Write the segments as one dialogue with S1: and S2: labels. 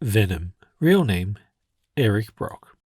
S1: Venom, real name Eric Brock.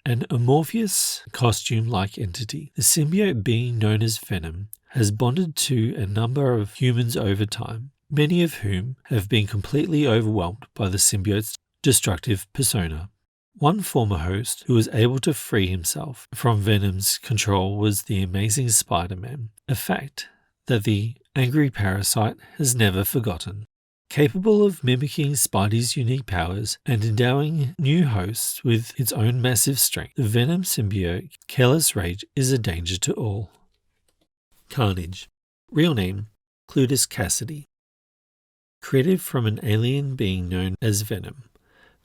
S1: An amorphous costume-like entity, the symbiote being known as Venom has bonded to a number of humans over time, many of whom have been completely overwhelmed by the symbiote's destructive persona. One former host who was able to free himself from Venom's control was the amazing Spider-Man, a fact that the angry parasite has never forgotten. Capable of mimicking Spidey's unique powers and endowing new hosts with its own massive strength, the Venom symbiote Careless Rage is a danger to all. Carnage, real name Clutus Cassidy. Created from an alien being known as Venom,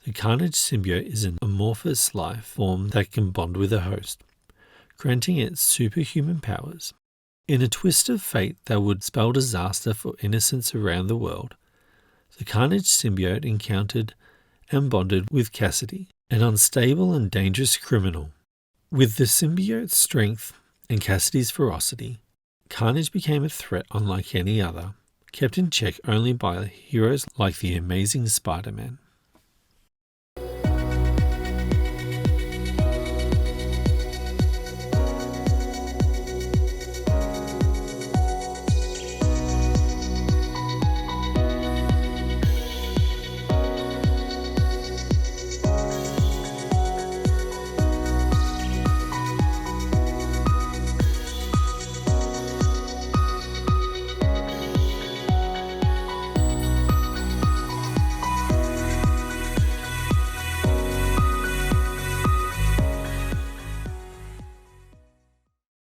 S1: the Carnage symbiote is an amorphous life form that can bond with a host, granting it superhuman powers. In a twist of fate that would spell disaster for innocents around the world, the Carnage symbiote encountered and bonded with Cassidy, an unstable and dangerous criminal. With the symbiote's strength and Cassidy's ferocity, Carnage became a threat unlike any other, kept in check only by heroes like the amazing Spider-Man.